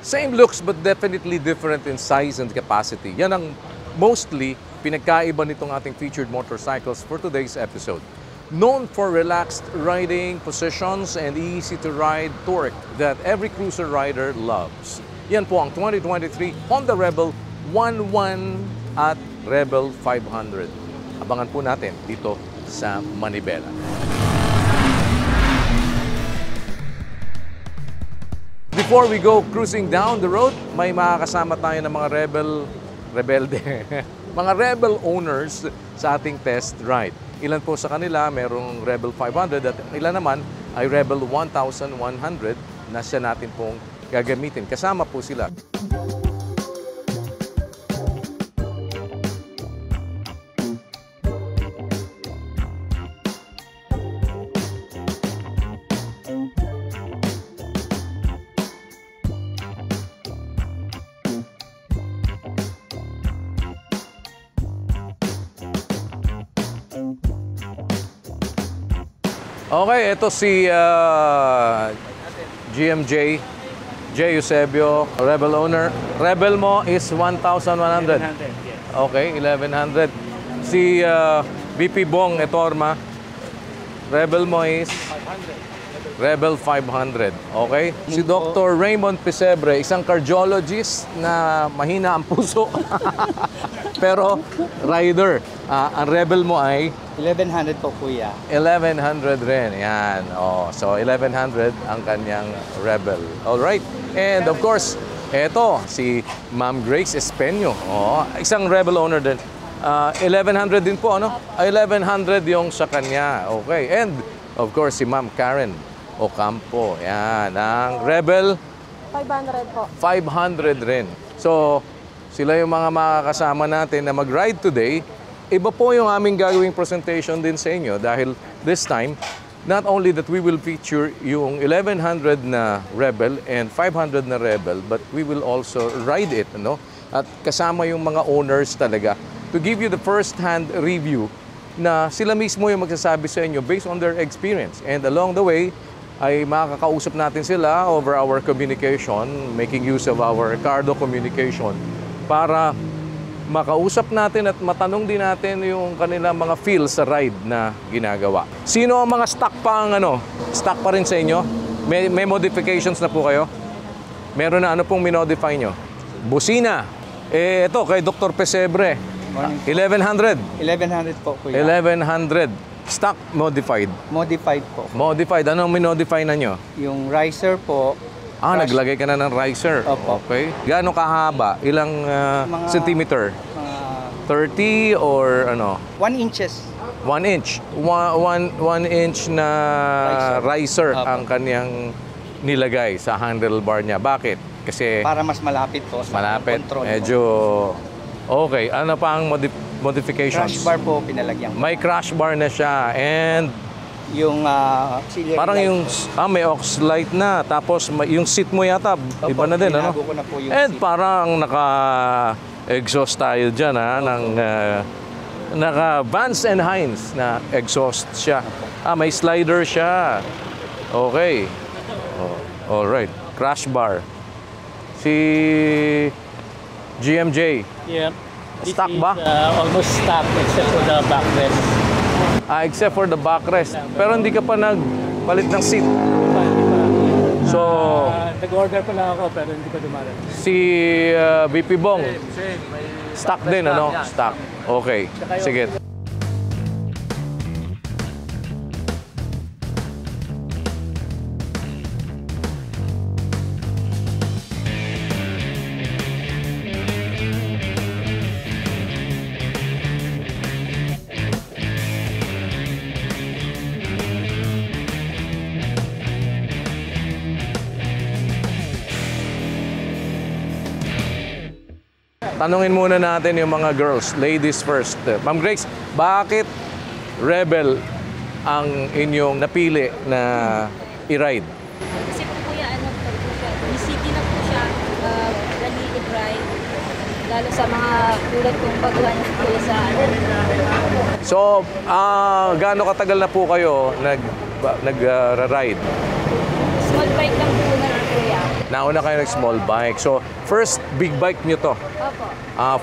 Same looks but definitely different in size and capacity. Yan ang mostly pinagkaiba nitong ating featured motorcycles for today's episode. Known for relaxed riding positions and easy-to-ride torque that every cruiser rider loves. Yan po ang 2023 Honda Rebel 1.1 at Rebel 500. Abangan po natin dito sa Manibela. Before we go cruising down the road, may makakasama tayo ng mga rebelde, mga Rebel owners sa ating test ride. Ilan po sa kanila merong Rebel 500 at ilan naman ay Rebel 1100 na siya natin pong gagamitin. Kasama po sila. Okay, ito si GMJ, J. Eusebio, Rebel owner. Rebel mo is 1,100. 1100, yes. Okay, 1,100. Si BP Bong Etorma, Rebel mo is 500. Rebel 500. Okay? Si Dr. Raymond Pesebre, isang cardiologist na mahina ang puso. Pero rider. Ang Rebel mo ay 1100 po, kuya. 1,100 rin. Yan. Oh, so 1,100 ang kanyang Rebel. All right. And of course, eto si Ma'am Grace Espeño. Oh, isang Rebel owner din. 1,100 din po, ano? 1,100 yung sa kanya. Okay. And of course, si Ma'am Karen Ocampo. Yan. Ang Rebel 500 po. 500 rin. So, sila yung mga makakasama natin na mag-ride today. Iba po yung aming gagawing presentation din sa inyo dahil this time, not only that we will feature yung 1,100 na Rebel and 500 na Rebel, but we will also ride it, no? At kasama yung mga owners talaga to give you the first-hand review na sila mismo yung magsasabi sa inyo based on their experience. And along the way, ay makakausap natin sila over our communication, making use of our Cardo communication para makausap natin at matanong din natin yung kanilang mga feels sa ride na ginagawa. Sino ang mga stock pa ang stock pa rin sa inyo? May modifications na po kayo? Meron na ano pong minodify nyo? Busina. Ito kay Dr. Pesebre. 1,100. 1100 po, kuya. 1,100. Stock modified. Modified po. Modified. Anong minodify na nyo? Yung riser po. Naglagay ka na ng riser. Opo. Okay. Gaano kahaba? Ilang centimeter? 30 or ano? 1 inches. 1 inch. 1 inch na riser ang kanyang nilagay sa handlebar niya. Bakit? Kasi Para mas malapit po sa malapit. control. Medyo okay. Ano pa ang modifications? Crash bar po pinalagyan. May crash bar na siya and Yung auxiliary parang light yung po. may aux light na tapos yung seat mo yata iba na din, ano? Binago ko na po yung And seat. parang naka-exhaust tayo dyan, ng naka-Vance and Hines na exhaust siya. May slider siya. Okay. Alright. Crash bar. Si GMJ. Yeah. Stock ba? Almost stock except for the backrest. Except for the backrest. Pero hindi ka pa nagpalit ng seat. So, Nag-order pa lang ako pero hindi pa dumarating. si BP Bong, Same. May stock din, ano? yeah. Stock. Okay. Sige. Tanungin muna natin yung mga girls, ladies first. Ma'am Grace, bakit Rebel ang inyong napili na i-ride? Kasi po kuya, city na po siya, dali i-drive. Lalo sa mga tulad kong baguhan kuya sa So, gaano katagal na po kayo nag-ride? small bike lang po na kuya. Nauna kayo ng small bike. So, first big bike nyo to. Opo.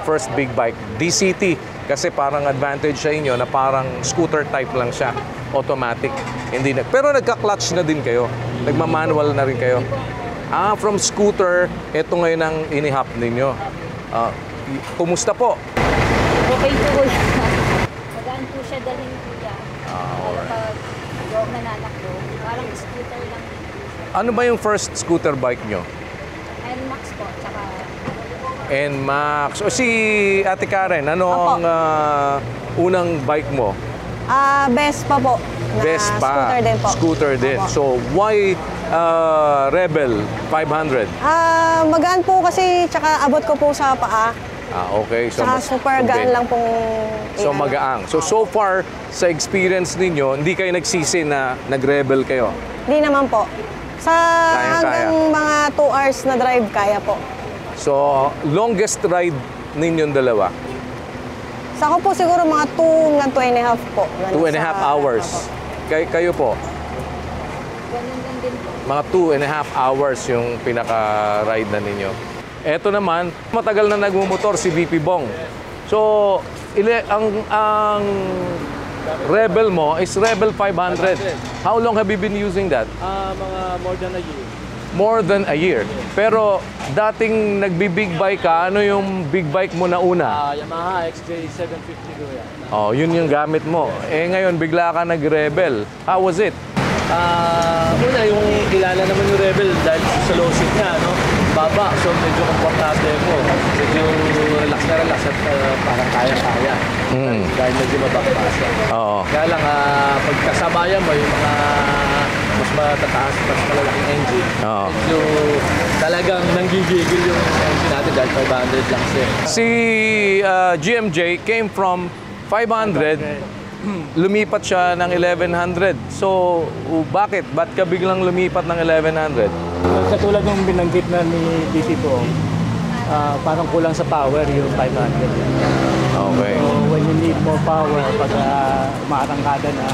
First big bike. DCT. Kasi parang advantage sa inyo na parang scooter type lang siya. Automatic. Hindi na. Pero nagka-clutch na din kayo. Nagmamanual na rin kayo. From scooter, ito ngayon ang inihap ninyo. Kumusta po? Okay po yan. Magaan po siya dalhin kuya. Lalo pag yung nananakbo, parang scooter lang. Ano ba yung first scooter bike nyo? NMAX po, tsaka NMAX. O si Ate Karen, ano ang unang bike mo? Vespa po. Na Vespa. Scooter din po. Scooter din. Opo. So, why Rebel 500? Magaan po kasi, tsaka abot ko po sa paa. Okay. So, Tsaka super gaan lang pong... So, magaang. So far, sa experience ninyo, hindi kayo nagsisi na nag-Rebel kayo? Hindi naman po. Sa Kayang-kaya. hanggang mga 2 hours na drive, kaya po. So, longest ride ninyong dalawa? Sa ako po siguro mga 2 hanggang 2.5 po. Ganun 2.5 sa- hours. Kayo po? ganun lang din po. Mga 2.5 hours yung pinaka-ride na ninyo. Eto naman, matagal na nagmumotor si VP Bong. So, ang Rebel mo is Rebel 500. How long have you been using that? Mga more than a year. More than a year. Pero dating nagbi-big bike ka, ano yung big bike mo na una? Yamaha XJ750 kuya. Oh, yun yung gamit mo. Eh ngayon, bigla ka nag-Rebel. How was it? Una, yung kilala naman yung Rebel dahil sa low seat niya, no? Baba, so medyo komportable ko. Medyo relax at parang kaya-kaya. Dahil medyo mababa siya. Oo. Kaya lang, pagkasabayan mo yung mga mas matataas, mas malalaking engine. Oo. Medyo talagang nanggigigil yung engine natin dahil 500 lang siya. Si GMJ came from 500, lumipat siya ng 1100. So, bakit? Ba't ka biglang lumipat ng 1100? Katulad ng binanggit na ni DT po, parang kulang sa power yung 500. Okay. So when you need more power, pag umaarangkada na,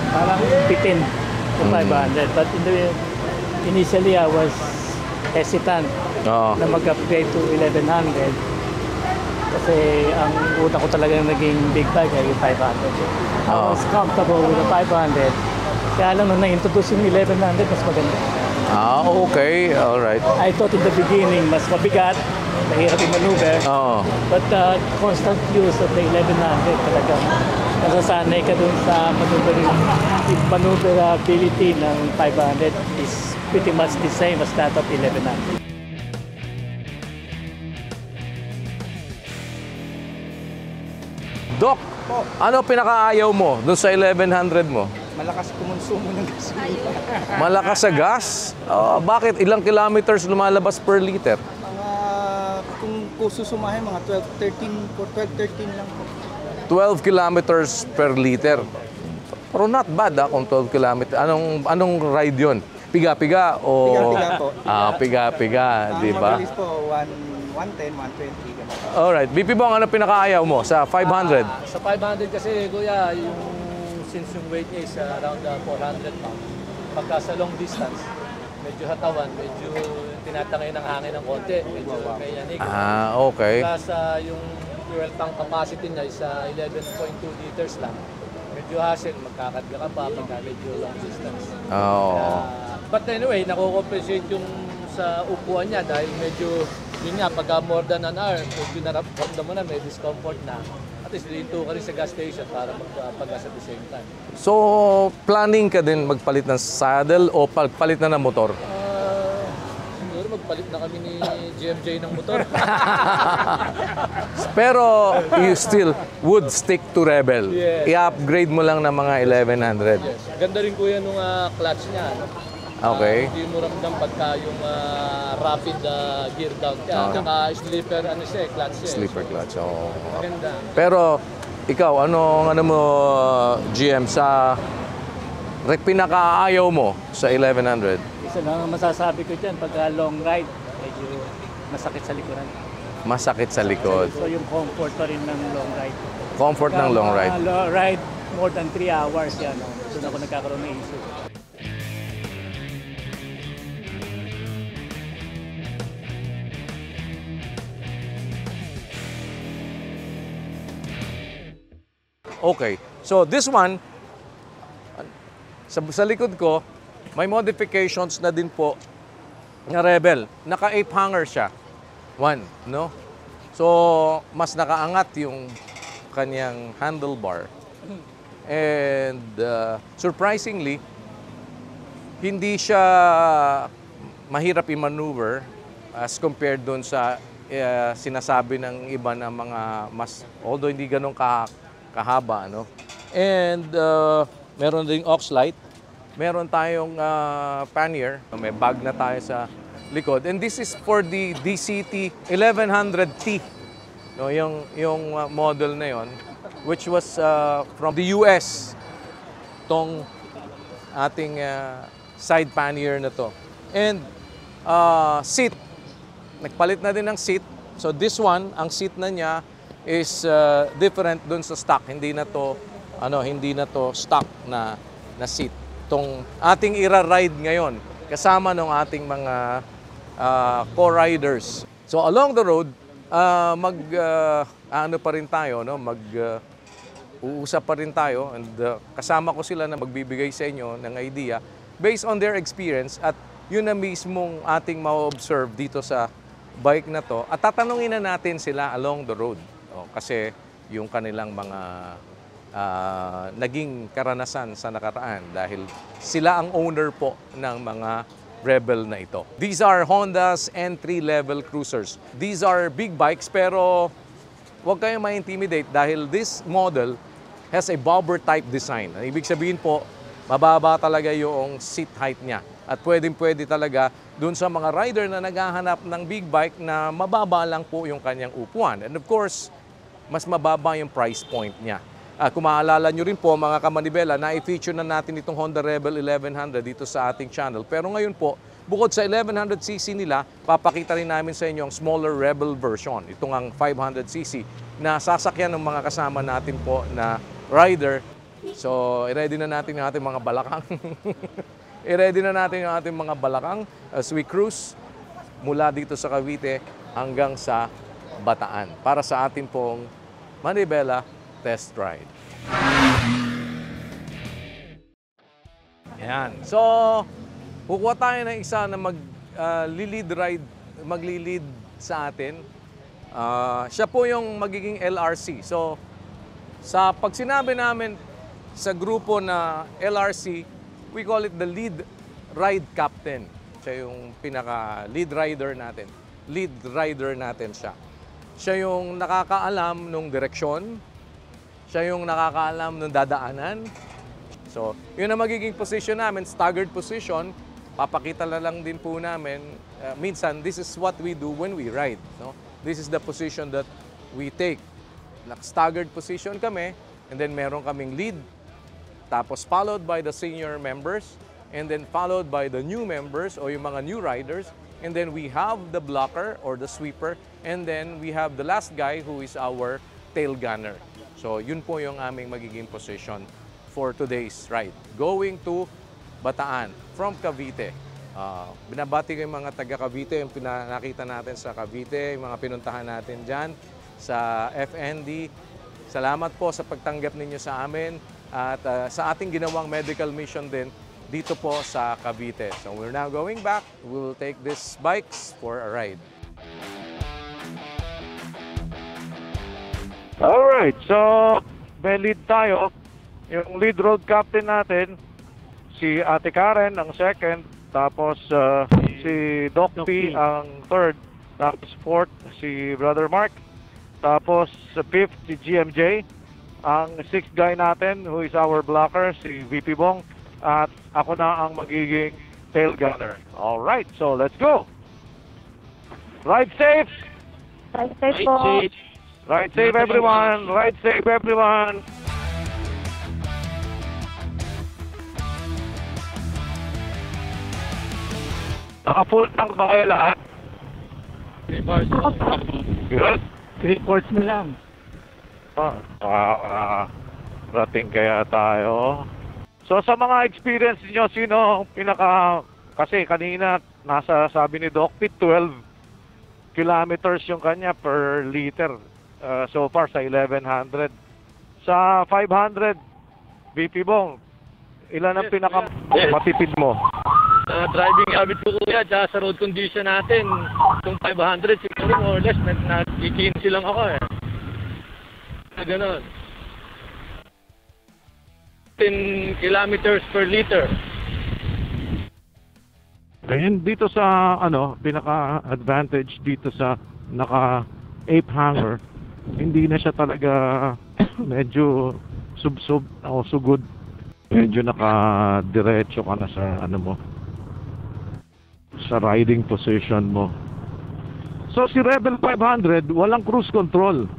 parang pitin yung 500. But initially, I was hesitant Oo. na mag-upgrade to 1100. Kasi ang una ko talagang naging big bike ay yung 500. I was comfortable with the 500. Kaya lang nung na-introduce yung 1100, mas maganda. Okay. Alright. I thought in the beginning, mas mabigat, mahirap yung maneuver. Oo. But constant use of the 1100 talagang nasasanay ka dun sa maneuverability ng 500 is pretty much the same as that of 1100. Doc, ano pinakaayaw mo dun sa 1100 mo? Malakas kumonsumo ng gasolina. Malakas sa gas? Bakit? Ilang kilometers lumalabas per liter? Kung susumahin, mga 12-13 lang po. 12 kilometers per liter. Pero not bad kung 12 kilometers. Anong ride yun? Piga-piga o... Piga-piga po. Piga-piga, di ba? Mabilis po, 110, 120. Ganun. Alright. BP Bong, ano pinakaayaw mo sa 500? Sa 500 kasi, kuya, since yung weight niya is around 400 pounds, pagka sa long distance, medyo hatawan, medyo tinatangay ng hangin ng konti, medyo kayanig. Okay. Sa yung fuel tank capacity niya is 11.2 liters lang. Medyo hassle, magkakarga ka pa pagka medyo long distance. But anyway, nako-compensate yung sa upuan niya dahil medyo, yun nga, pagka more than an hour, medyo naramdaman mo na may discomfort na. At least, dito ka rin sa gas station para magpagas at the same time. So, planning ka din magpalit ng saddle o pagpalit na ng motor? Siguro magpalit na kami ni GMJ ng motor. Pero you still would stick to Rebel. Yes. I-upgrade mo lang ng mga 1100. Yes. Ganda rin kuya nung clutch niya. No? Okay. Hindi mo ramdam pagka yung rapid gear down ka. Tsaka slipper, clutch siya. Sleeper clutch. Maganda. Pero ikaw, ano mo, GM, sa pinakaayaw mo sa 1100? Isa lang ang masasabi ko dyan, pagka long ride, medyo masakit sa likuran. Masakit sa likod. So yung comfort pa rin ng long ride. Comfort ng long ride. Ride more than 3 hours yan. Doon ako nagkakaroon ng issue. Okay. So this one, sa likod ko, may modifications na din po na Rebel. Naka-ape hanger siya. One, no? So, mas nakaangat yung kanyang handlebar. And surprisingly, hindi siya mahirap i-maneuver as compared doon sa sinasabi ng iba na mga although hindi ganun kahaba, no? And meron ding aux light. Meron tayong pannier. May bag na tayo sa likod. And this is for the DCT 1100T. No, yung model na yon, which was from the US. Tong ating side pannier na to. And seat. Nagpalit na din ng seat. So this one, ang seat na niya is different dun sa stock. Hindi na to stock na seat. Tong ating ira-ride ngayon kasama ng ating mga co-riders. So along the road, ano pa rin tayo, no? Uusap pa rin tayo, and kasama ko sila na magbibigay sa inyo ng idea based on their experience, at yun na mismong ating ma-observe dito sa bike na to, at tatanungin na natin sila along the road. Kasi yung kanilang mga naging karanasan sa nakaraan dahil sila ang owner po ng mga Rebel na ito. These are Honda's entry-level cruisers. These are big bikes, pero huwag kayong ma-intimidate dahil this model has a bobber type design. Ibig sabihin po, mababa talaga yung seat height niya. At pwedeng-pwede talaga dun sa mga rider na naghahanap ng big bike na mababa lang po yung kanyang upuan. And of course, mas mababa yung price point niya. Kung maalala nyo rin po mga kamanibela, na-feature na natin itong Honda Rebel 1100 dito sa ating channel. Pero ngayon po, bukod sa 1100cc nila, papakita rin namin sa inyo ang smaller Rebel version. Itong ang 500cc na sasakyan ng mga kasama natin po na rider. So, i-ready na natin yung ating mga balakang. I-ready na natin yung ating mga balakang as we cruise mula dito sa Cavite hanggang sa Bataan para sa ating pong Manibela test ride. Yan. So, kukuha tayo ng isa na maglilid sa atin. Siya po yung magiging LRC. So, pag sinabi namin sa grupo na LRC, we call it the lead ride captain. Siya yung pinaka-lead rider natin. Lead rider natin siya. Siya yung nakakaalam ng direksyon. Siya yung nakakaalam ng dadaanan. So, yun ang magiging position namin, staggered position. Papakita na lang din po namin. Minsan, this is what we do when we ride. No? This is the position that we take. Staggered position kami, and then meron kaming lead, tapos followed by the senior members, and then followed by the new members o yung mga new riders, and then we have the blocker or the sweeper, and then we have the last guy who is our tail gunner. So yun po yung aming magiging position for today's ride. Going to Bataan from Cavite. Binabati ko yung mga taga Cavite, yung nakita natin sa Cavite, yung mga pinuntahan natin dyan sa FND. Salamat po sa pagtanggap ninyo sa amin at sa ating ginawang medical mission din dito po sa Cavite. So we're now going back. We'll take these bikes for a ride. Alright, so may lead tayo. Yung lead road captain natin, si Ate Karen ang second, tapos si Doc P ang third, tapos fourth si Brother Mark, tapos fifth si GMJ, ang sixth guy natin who is our blocker, si VP Bong, at ako na ang magiging tail gunner. Alright, so let's go! Ride safe! Ride safe po. Ride safe everyone! Ride safe everyone! Naka-full tank ba kayo lahat? 3 bars. Good? 3 quarts na lang. Rating kaya tayo. So sa mga experience niyo, sino kasi kanina nasa sabi ni Doc Pete, 12 kilometers yung kanya per liter so far sa 1100. Sa 500, BP Bong, ilan ang pinaka-matipid mo? Driving habit ko kuya, tsaka sa road condition natin, kung 500 siguro more or less, nag-15 lang ako eh. Ganon. 10 kilometers per liter. Ngayon dito sa pinaka-advantage dito sa naka-ape hanger, hindi na siya talaga medyo sub-sub o sugod. Medyo naka-diretso ka na sa sa riding position mo. So si Rebel 500, walang cruise control.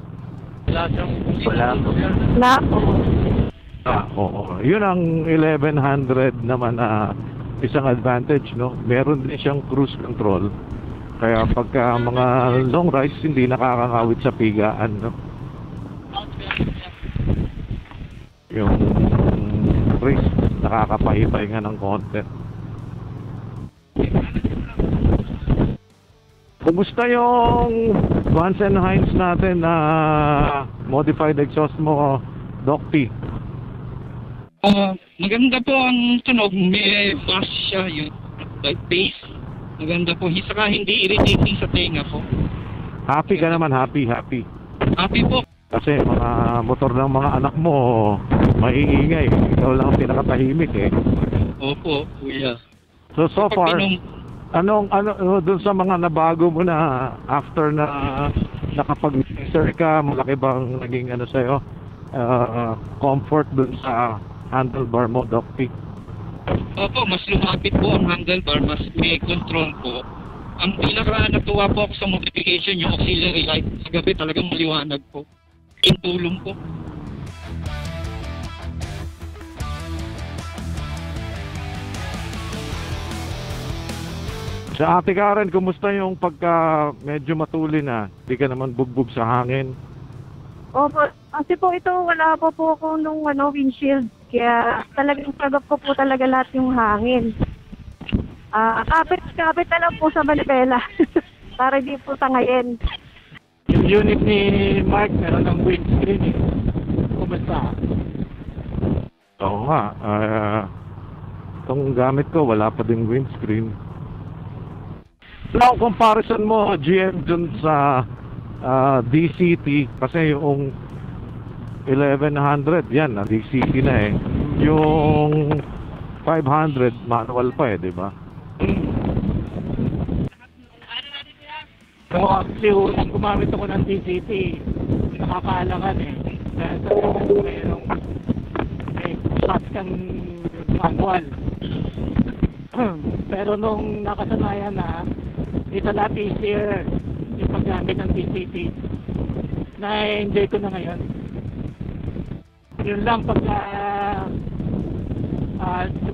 Wala. Na, Oo. Yun ang 1100 naman na isang advantage, no? Meron din siyang cruise control. Kaya pagka mga long rides, hindi nakakangawit sa pigaan, no? Yung race, nakakapahipahinga ng konti. Kumusta yung Vance and Hines natin na modified exhaust mo, Doc P? Maganda po ang tunog, may bass siya, yung bass. Maganda po, saka hindi irritating sa tenga po. Happy ka naman, happy. Happy po. Kasi mga motor ng mga anak mo, maiingay. Ikaw lang ang pinakatahimik eh. Opo, kuya. So far, ano dun sa mga nabago mo na after na nakapag-sir ka, malaki bang naging sa'yo, comfort dun sa handlebar mo, Doc P? Opo, mas lumapit po ang handlebar, mas may control po. Ang pinaka natuwa po ako sa modification, yung auxiliary light. Sa gabi talagang maliwanag po. Yung tulong po. Sa Ate Karen, kumusta yung pagka medyo matuli na? Di ka naman bugbog sa hangin? opo. Kasi po ito, wala pa po ako nung windshield. Kaya talagang sagap ko po talaga lahat yung hangin. Kapit na lang po sa manibela. Para di po tangayin. Yung unit ni Mark, meron ng windscreen eh. Kumusta? Oo nga. Itong gamit ko, wala pa ding windscreen. Now, comparison mo, GM, dun sa DCT, kasi yung 1100, yan, DCT na eh. Yung 500, manual pa eh, di ba? So, actually, unang gumamit ako ng DCT, nakakaalangan eh. Dahil sa may shots kang manual. Pero nung nakasanayan na, it's a lot easier yung paggamit ng DCT. Na-enjoy ko na ngayon. Yun lang pagka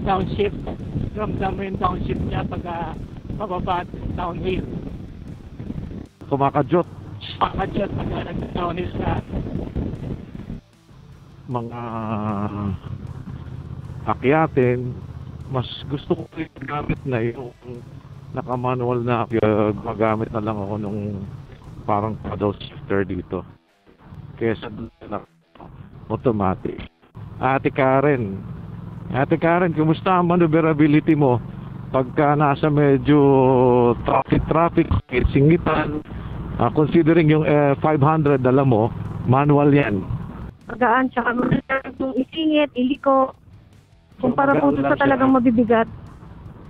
downshift, ramdam mo yung downshift niya pagka pababa downhill. Kumakajot. Pagka-jet pagka nag-downhill ka. Mga akyatin, mas gusto ko yung gamit na yung naka-manual na gumagamit na lang ako nung parang paddle shifter dito kesa na automatic. Ate Karen, kumusta ang maneuverability mo pagka nasa medyo traffic, singitan, considering yung 500 dala mo, manual yan. Magaan, tsaka maganda yung isingit, iliko. Kumpara po sa talagang mabibigat.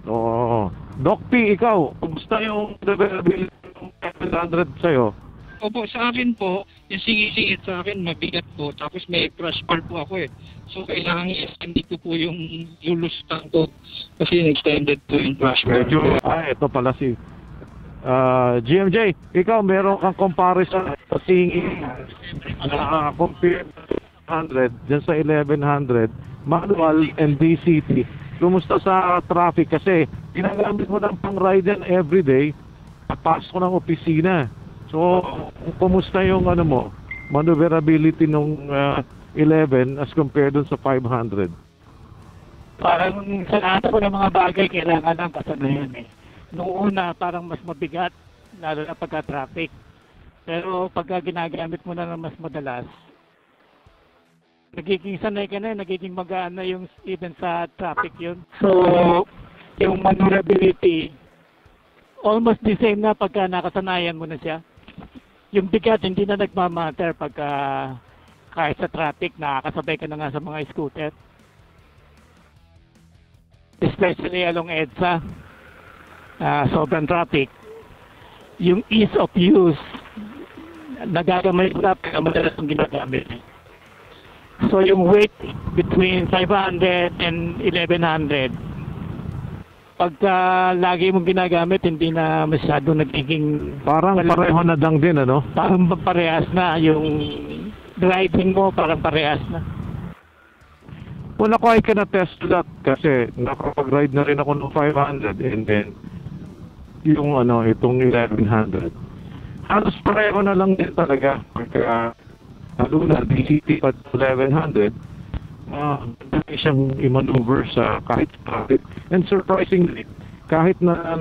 Oo. Doc P, ikaw, kumusta yung availability ng 500 sa'yo? Opo, sa akin po, yung singit sa akin mabigat po. Tapos may crash bar po ako eh. So kailangan i-extend ko po yung lulustan ko. Kasi extended po yung crash bar. Ito pala si GMJ, ikaw meron kang comparison sa singing compare 100 dyan sa 1100 manual and DCT. Kumusta sa traffic? Kasi ginagamit mo ng pang-ride yan everyday, papasok ko ng opisina. So, kumusta yung maneuverability nung 11 as compared dun sa 500? Parang sa lahat ko ng mga bagay kailangan ng kasanayan eh. Noong una parang mas mabigat, lalo na pagka-traffic. Pero pagka ginagamit mo na ng mas madalas, nagiging sanay ka na, nagiging magaan na yung even sa traffic yun. So, yung maneuverability, almost the same na pagka nakasanayan mo na siya. Yung bigat, hindi na nagmamatter pagka kahit sa traffic, nakakasabay ka na nga sa mga scooter. Especially along EDSA, sobrang traffic. Yung ease of use, nagagamay ko na pero madalas yung ginagamit. So yung weight between 500 and 1100, pagka lagi mong ginagamit, hindi na masyado nagiging... Parang pareho na lang din, ano? Parang parehas na. Yung driving mo, parang parehas na. Well, ako I can attest to that kasi nakapag-ride na rin ako ng 500 and then yung itong 1100. Halos pareho na lang din talaga. Pagka lalo na DCT at 1100, hindi siyang i-maneuver sa kahit traffic. And surprisingly, kahit na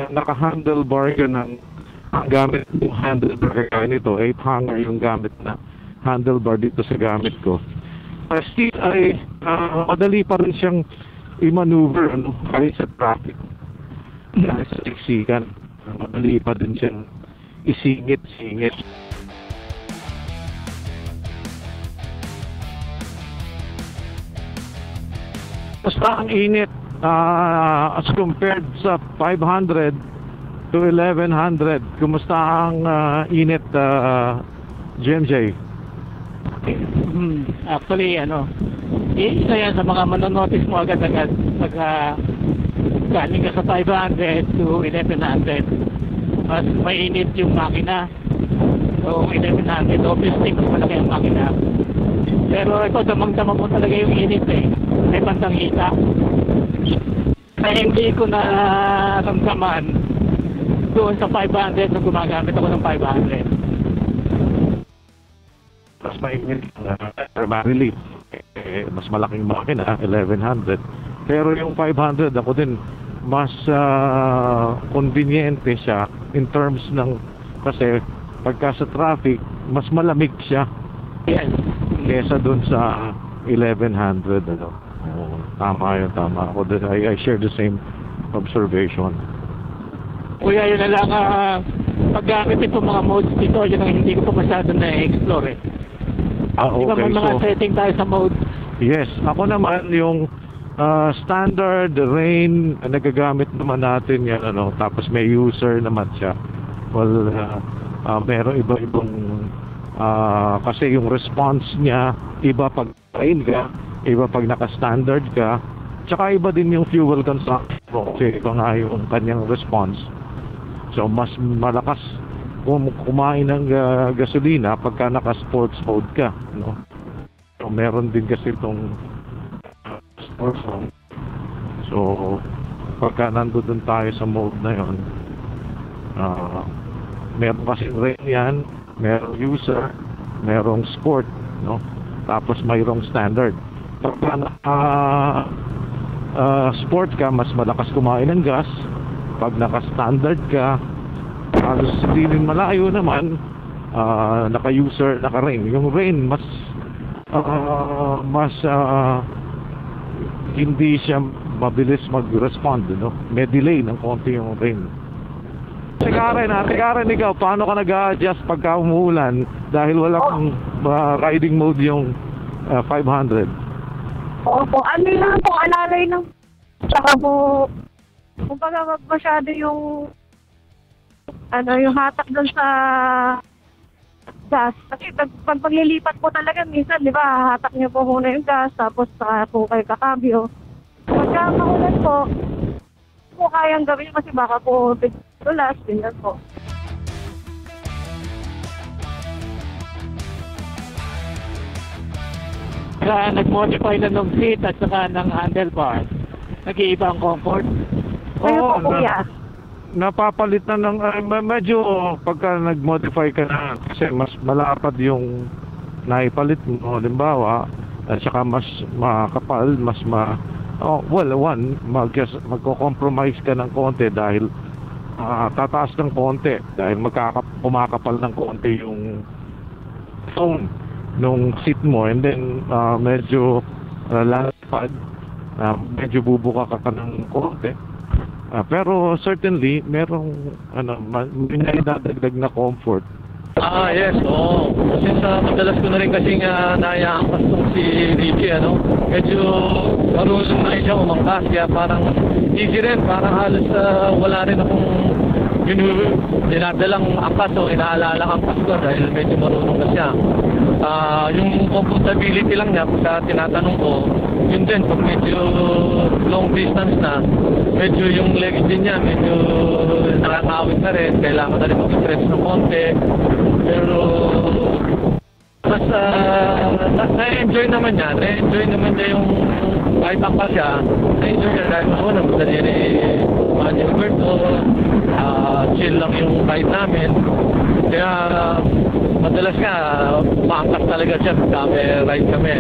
naka-handlebar ka ng gamit yung handlebar kaya nito, 8-hanger yung gamit na handlebar dito sa gamit ko. Still ay madali pa rin siyang i-maneuver kahit sa traffic. Kahit sa siksikan, madali pa din siyang isingit-singit. Basta ang init as compared sa 500 to 1100. Kumusta ang init, JMJ? Actually, isa yan sa mga manonotice mo agad-agad pagka galing ka sa 500 to 1100. Mas mainit yung makina. So, 1100, obviously, mas malaki ang makina. Pero ito, damang-damang mo talaga yung init eh. May bandang hita. Kaya hindi ko na ramdaman doon sa 500 nung gumagamit ako ng 500. Mas mainit primarily mas malaking makina 1100 pero yung 500 ako din mas conveniente siya in terms ng kasi pagka sa traffic mas malamig siya kesa dun sa 1100 tama ako din, I share the same observation. Kuya, yun na lang paggamit itong mga modes dito, yun ang hindi ko pa masyado na-explore eh. Okay, diba may mga setting tayo sa mode? Yes, ako naman yung standard, rain, nagagamit naman natin yan, tapos may user naman siya. Well, meron iba-ibang, kasi yung response niya, iba pag rain ka, iba pag naka-standard ka, tsaka iba din yung fuel consumption, kasi iba nga yung kanyang response. So, mas malakas kumain ng gasolina pagka naka-sports mode ka, So, meron din kasi itong sports mode. So, pagka nandun tayo sa mode na yun, meron kasi rain yan, merong user, merong sport, tapos mayroong standard. Pagka sport ka, mas malakas kumain ng gas. Pag naka-standard ka, halos hindi rin malayo naman, naka-user, naka-rain. Yung rain, mas hindi siya mabilis mag-respond, May delay ng konti yung rain. Ate Karen, ikaw, paano ka nag-a-adjust pagka umuulan dahil wala kang riding mode yung 500? Opo, lang po, alalay ng... Tsaka po, kumbaga wag masyado yung yung hatak doon sa gas. Kasi pag paglilipat po talaga, minsan, di ba, hatak niyo po muna yung gas, tapos saka po kayo kakabyo. Pagka maulan po kayang gawin kasi baka po tulas, ganyan po. Kaya nag-modify na ng seat at saka ng handlebar, nag-iiba ang comfort. Kayo po, kuya. Napapalit na ng medyo pagka nag-modify ka na kasi mas malapad yung naipalit mo, halimbawa, at saka mas makapal, mas magko-compromise ka ng konti dahil tataas ng konti dahil kumakapal ng konti yung foam. nung seat mo, and then medyo lalapad, medyo bubuka ka ng konti. Pero certainly, merong may naidadagdag na comfort. Yes, oo. Since madalas ko na rin kasing naiangkas tong si Ricky, medyo marunong na siya umangkas, kaya parang easy rin, parang halos wala rin akong dinadalang angkas o inaalala angkas ko dahil medyo marunong na siya. Yung comfortability lang niya, pagka tinatanong ko, yun din, pag medyo long distance na, medyo yung legs din niya, medyo nakakawit na rin, kailangan na rin mag-stretch ng konti. Pero mas na-enjoy naman niya. Na-enjoy naman niya yung kahit angka siya. Na-enjoy niya dahil madali rin maneuver, chill lang yung ride namin. Kaya madalas nga, maangkas talaga siya pagka may ride kami.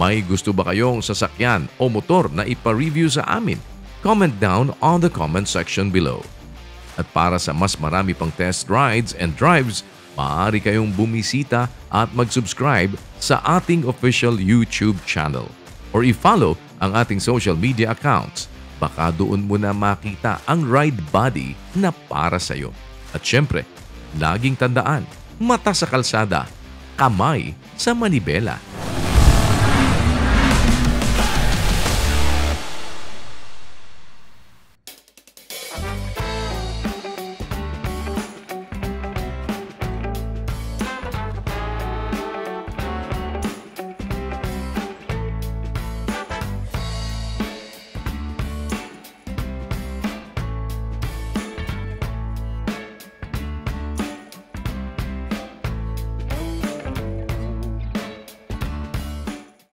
May gusto ba kayong sasakyan o motor na ipa-review sa amin? Comment down on the comment section below. At para sa mas marami pang test rides and drives, maaari kayong bumisita at mag-subscribe sa ating official YouTube channel or i-follow ang ating social media accounts. Baka doon mo na makita ang ride buddy na para sa'yo. At syempre, laging tandaan, mata sa kalsada, kamay sa manibela.